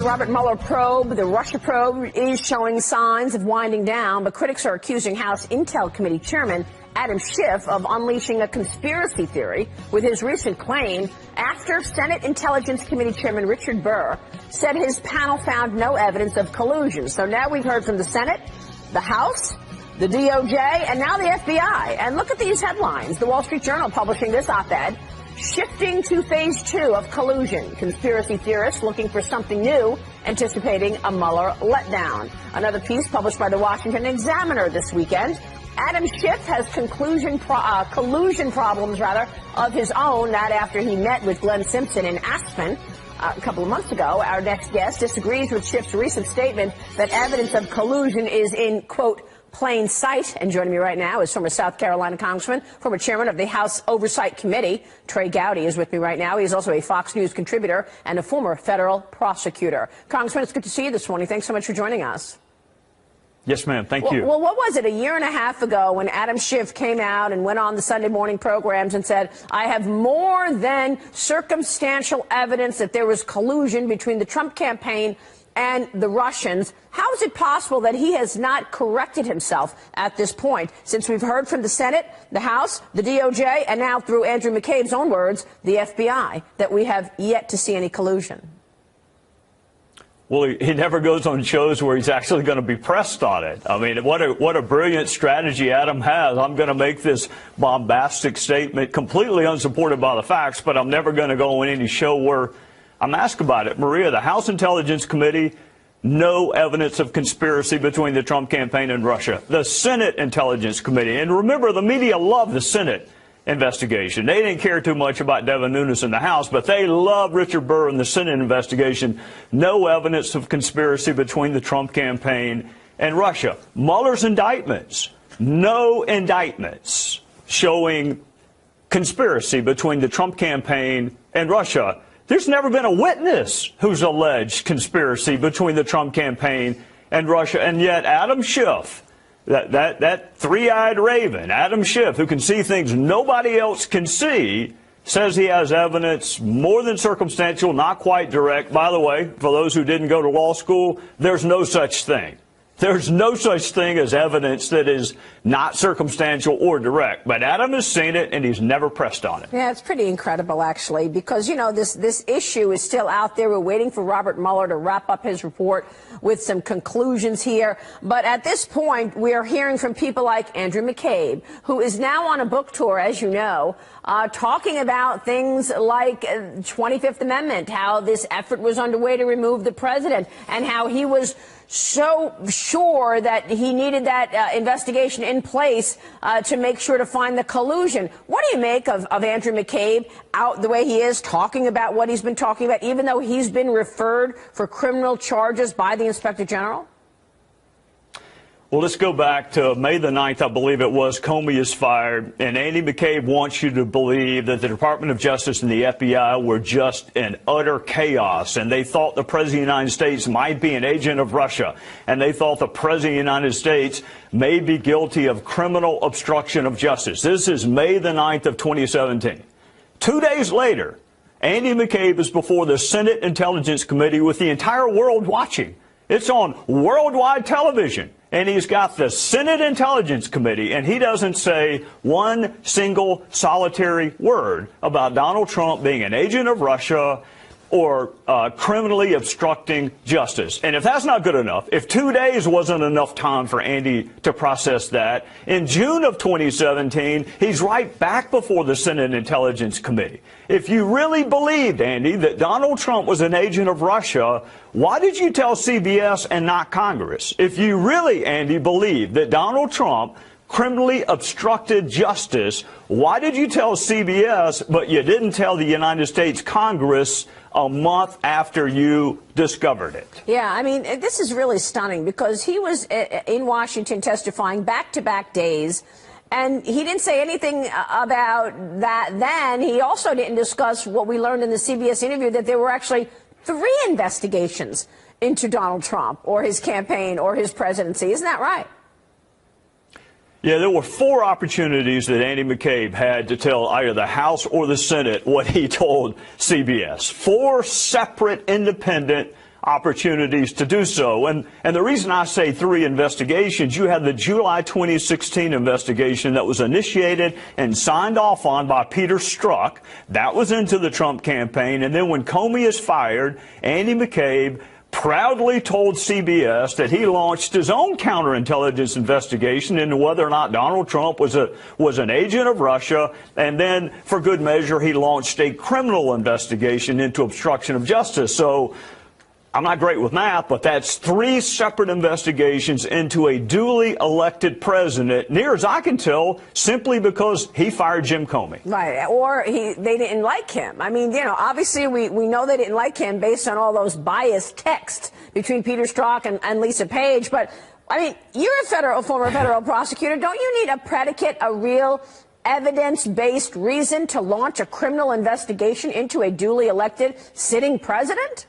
Robert Mueller probe, the Russia probe, is showing signs of winding down, but critics are accusing House Intel Committee Chairman Adam Schiff of unleashing a conspiracy theory with his recent claim after Senate Intelligence Committee Chairman Richard Burr said his panel found no evidence of collusion. So now we've heard from the Senate, the House, the DOJ, and now the FBI. And look at these headlines. The Wall Street Journal publishing this op-ed. Shifting to phase 2 of collusion. Conspiracy theorists looking for something new, anticipating a Mueller letdown. Another piece published by the Washington Examiner this weekend. Adam Schiff has collusion problems of his own, that after he met with Glenn Simpson in Aspen a couple of months ago. Our next guest disagrees with Schiff's recent statement that evidence of collusion is in, quote, plain sight. And joining me right now is former South Carolina Congressman, former chairman of the House Oversight Committee, Trey Gowdy is with me right now. He's also a Fox News contributor and a former federal prosecutor. Congressman, it's good to see you this morning. Thanks so much for joining us. Yes, ma'am. Thank you. Well, what was it, a year and a half ago when Adam Schiff came out and went on the Sunday morning programs and said, I have more than circumstantial evidence that there was collusion between the Trump campaign and the Russians? How is it possible that he has not corrected himself at this point, since we've heard from the Senate, the House, the DOJ, and now through Andrew McCabe's own words, the FBI, that we have yet to see any collusion? Well, he never goes on shows where he's actually going to be pressed on it. I mean, what a brilliant strategy Adam has. I'm going to make this bombastic statement completely unsupported by the facts, but I'm never going to go on any show where I'm asked about it. Maria, the House Intelligence Committee, no evidence of conspiracy between the Trump campaign and Russia. The Senate Intelligence Committee, and remember, the media loved the Senate investigation. They didn't care too much about Devin Nunes in the House, but they loved Richard Burr in the Senate investigation. No evidence of conspiracy between the Trump campaign and Russia. Mueller's indictments, no indictments showing conspiracy between the Trump campaign and Russia. There's never been a witness who's alleged conspiracy between the Trump campaign and Russia, and yet Adam Schiff, that three-eyed raven, Adam Schiff, who can see things nobody else can see, says he has evidence more than circumstantial, not quite direct. By the way, for those who didn't go to law school, there's no such thing. There's no such thing as evidence that is not circumstantial or direct. But Adam has seen it, and he's never pressed on it. Yeah, it's pretty incredible, actually, because, you know, this issue is still out there. We're waiting for Robert Mueller to wrap up his report with some conclusions here. But at this point, we are hearing from people like Andrew McCabe, who is now on a book tour, as you know, talking about things like 25th Amendment, how this effort was underway to remove the president, and how he was so sure that he needed that investigation in place to make sure to find the collusion. What do you make of Andrew McCabe out the way he is, talking about what he's been talking about, even though he's been referred for criminal charges by the Inspector General? Well, let's go back to May the 9th, I believe it was. Comey is fired, and Andy McCabe wants you to believe that the Department of Justice and the FBI were just in utter chaos, and they thought the President of the United States might be an agent of Russia, and they thought the President of the United States may be guilty of criminal obstruction of justice. This is May the 9th of 2017. 2 days later, Andy McCabe is before the Senate Intelligence Committee with the entire world watching. It's on worldwide television. And he's got the Senate Intelligence Committee, and he doesn't say one single solitary word about Donald Trump being an agent of Russia or criminally obstructing justice. And if that's not good enough, if 2 days wasn't enough time for Andy to process that, in June of 2017, he's right back before the Senate Intelligence Committee. If you really believed, Andy, that Donald Trump was an agent of Russia, why did you tell CBS and not Congress? If you really, Andy, believed that Donald Trump criminally obstructed justice, why did you tell CBS, but you didn't tell the United States Congress a month after you discovered it? Yeah, I mean, this is really stunning, because he was in Washington testifying back-to-back days, and he didn't say anything about that then. He also didn't discuss what we learned in the CBS interview, that there were actually 3 investigations into Donald Trump or his campaign or his presidency. Isn't that right? Yeah, there were 4 opportunities that Andy McCabe had to tell either the House or the Senate what he told CBS. 4 separate, independent opportunities to do so. And the reason I say 3 investigations, you had the July 2016 investigation that was initiated and signed off on by Peter Strzok. That was into the Trump campaign. And then when Comey is fired, Andy McCabe proudly told CBS that he launched his own counterintelligence investigation into whether or not Donald Trump was an agent of Russia. And then, for good measure, he launched a criminal investigation into obstruction of justice. So I'm not great with math, but that's 3 separate investigations into a duly elected president, near as I can tell, simply because he fired Jim Comey. Right, or they didn't like him. I mean, you know, obviously we know they didn't like him based on all those biased texts between Peter Strzok and Lisa Page. But, I mean, you're a former federal prosecutor. Don't you need a predicate, a real evidence-based reason to launch a criminal investigation into a duly elected sitting president?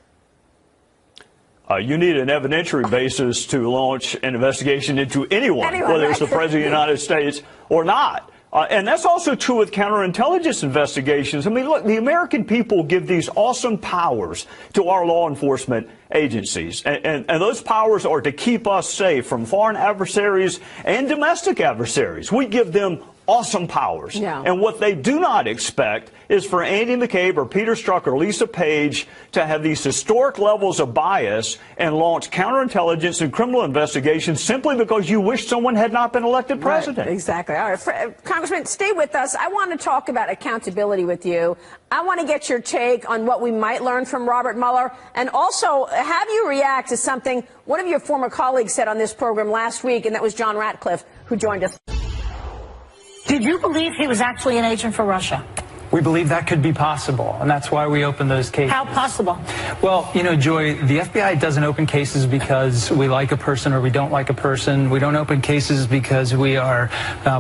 You need an evidentiary basis to launch an investigation into anyone, whether it's the President of the United States or not. And that's also true with counterintelligence investigations. I mean, look, the American people give these awesome powers to our law enforcement agencies. And those powers are to keep us safe from foreign adversaries and domestic adversaries. We give them awesome powers. Yeah. And what they do not expect is for Andy McCabe or Peter Strzok or Lisa Page to have these historic levels of bias and launch counterintelligence and criminal investigations simply because you wish someone had not been elected president. Right, exactly. All right, Congressman, stay with us. I want to talk about accountability with you. I want to get your take on what we might learn from Robert Mueller, and also have you react to something one of your former colleagues said on this program last week, and that was John Ratcliffe, who joined us. Did you believe he was actually an agent for Russia? We believe that could be possible, and that's why we opened those cases. How possible? Well, you know, Joy, the FBI doesn't open cases because we like a person or we don't like a person. We don't open cases because we are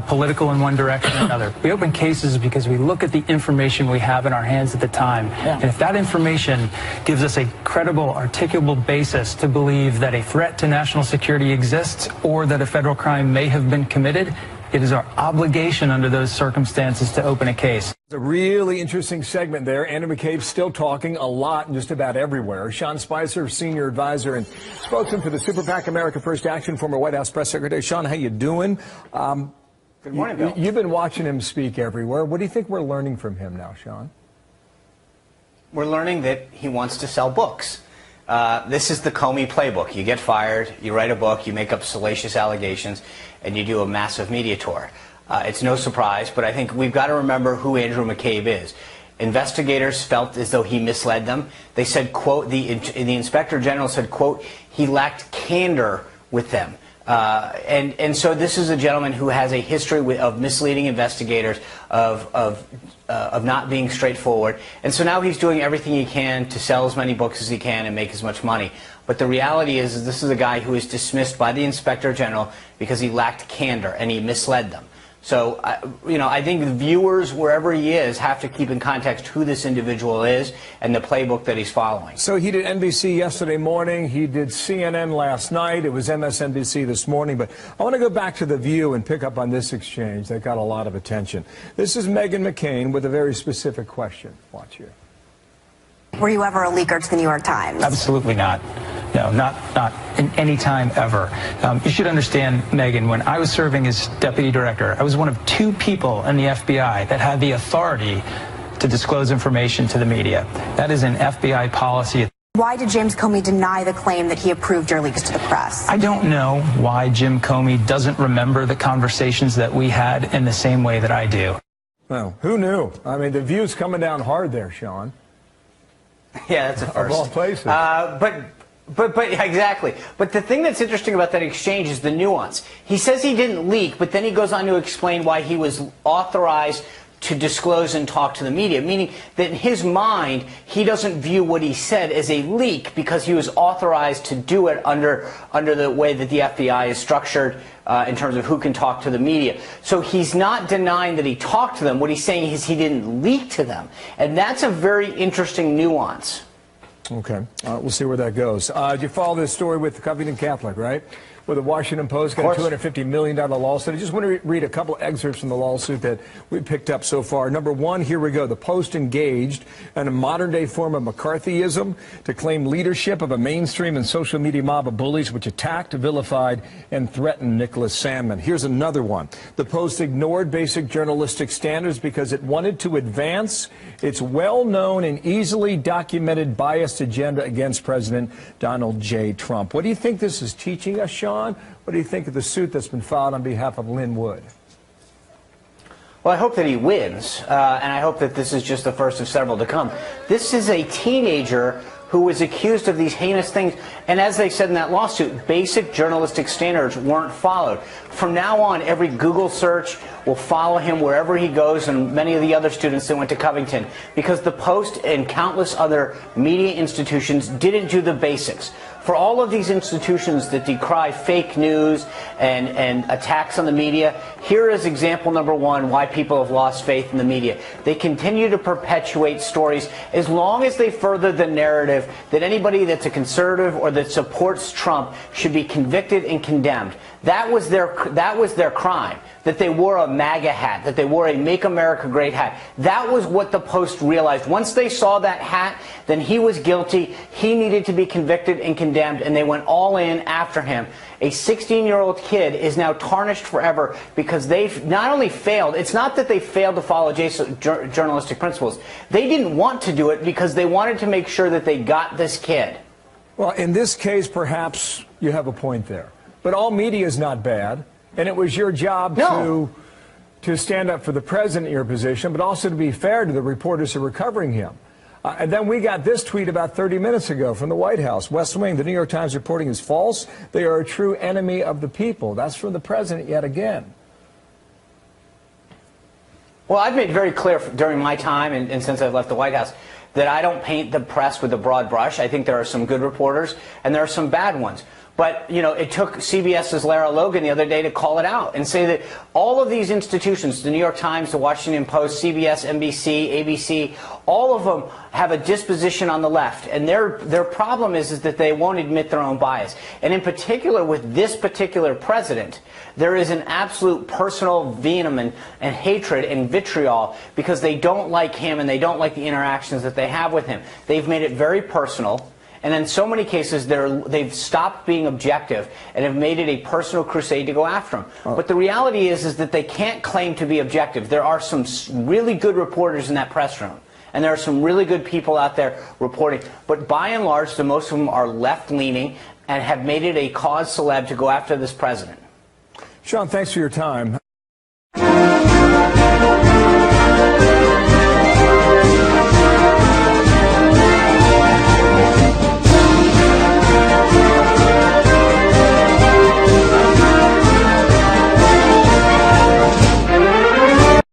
political in one direction or another. We open cases because we look at the information we have in our hands at the time. Yeah. And if that information gives us a credible, articulable basis to believe that a threat to national security exists or that a federal crime may have been committed, it is our obligation under those circumstances to open a case. A really interesting segment there. Andy McCabe's still talking a lot and just about everywhere. Sean Spicer, senior advisor and spokesman for the Super PAC America First Action, former White House press secretary. Sean, how you doing? Good morning, Bill. You've been watching him speak everywhere. What do you think we're learning from him now, Sean? We're learning that he wants to sell books. This is the Comey playbook. You get fired, you write a book, you make up salacious allegations, and you do a massive media tour. It's no surprise, but I think we've got to remember who Andrew McCabe is. Investigators felt as though he misled them. They said, quote, the Inspector General said, quote, he lacked candor with them. And so this is a gentleman who has a history of misleading investigators, of not being straightforward. And so now he's doing everything he can to sell as many books as he can and make as much money. But the reality is this is a guy who is dismissed by the Inspector General because he lacked candor and he misled them. So, you know, I think the viewers, wherever he is, have to keep in context who this individual is and the playbook that he's following. So he did NBC yesterday morning. He did CNN last night. It was MSNBC this morning. But I want to go back to The View and pick up on this exchange that got a lot of attention. This is Meghan McCain with a very specific question. Watch here. Were you ever a leaker to the New York Times? Absolutely not. No, not in any time ever. You should understand, Meghan, when I was serving as deputy director, I was one of 2 people in the FBI that had the authority to disclose information to the media. That is an FBI policy. Why did James Comey deny the claim that he approved your leaks to the press? I don't know why Jim Comey doesn't remember the conversations that we had in the same way that I do. Well, who knew? I mean, The View's coming down hard there, Sean. Yeah, that's a first. Of all places. But yeah, exactly. But the thing that's interesting about that exchange is the nuance. He says he didn't leak, but then he goes on to explain why he was authorized to disclose and talk to the media, meaning that in his mind, he doesn't view what he said as a leak because he was authorized to do it under the way that the FBI is structured in terms of who can talk to the media. So he's not denying that he talked to them. What he's saying is he didn't leak to them. And that's a very interesting nuance. Okay. We'll see where that goes. You follow this story with the Covington Catholic, right? with the Washington Post, got a $250 million lawsuit. I just want to read a couple excerpts from the lawsuit that we picked up so far. Number one, here we go. The Post engaged in a modern-day form of McCarthyism to claim leadership of a mainstream and social media mob of bullies which attacked, vilified, and threatened Nicholas Sandmann. Here's another one. The Post ignored basic journalistic standards because it wanted to advance its well-known and easily documented biased agenda against President Donald J. Trump. What do you think this is teaching us, Sean? What do you think of the suit that's been filed on behalf of Lynn Wood? Well, I hope that he wins, and I hope that this is just the first of several to come. This is a teenager who was accused of these heinous things, and as they said in that lawsuit, basic journalistic standards weren't followed. From now on, every Google search will follow him wherever he goes, and many of the other students that went to Covington, because the Post and countless other media institutions didn't do the basics. For all of these institutions that decry fake news and attacks on the media, here is example number one why people have lost faith in the media. They continue to perpetuate stories as long as they further the narrative that anybody that's a conservative or that supports Trump should be convicted and condemned. That was their crime, that they wore a MAGA hat, that they wore a Make America Great hat. That was what the Post realized. Once they saw that hat, then he was guilty. He needed to be convicted and condemned, and they went all in after him. A 16-year-old kid is now tarnished forever because they've not only failed, it's not that they failed to follow journalistic principles. They didn't want to do it because they wanted to make sure that they got this kid. Well, in this case, perhaps you have a point there. But all media is not bad, and it was your job to stand up for the president in your position, but also to be fair to the reporters who were covering him. And then we got this tweet about 30 minutes ago from the White House. West Wing, the New York Times reporting is false. They are a true enemy of the people. That's from the president yet again. Well, I've made very clear during my time and since I've left the White House that I don't paint the press with a broad brush. I think there are some good reporters and there are some bad ones. But, you know, it took CBS's Lara Logan the other day to call it out and say that all of these institutions, the New York Times, the Washington Post, CBS, NBC, ABC, all of them have a disposition on the left. And their problem is that they won't admit their own bias. And in particular, with this particular president, there is an absolute personal venom and hatred and vitriol because they don't like him and they don't like the interactions that they have with him. They've made it very personal. And in so many cases, they've stopped being objective and have made it a personal crusade to go after him. But the reality is that they can't claim to be objective. There are some really good reporters in that press room. And there are some really good people out there reporting. But by and large, the most of them are left-leaning and have made it a cause celeb to go after this president. Sean, thanks for your time.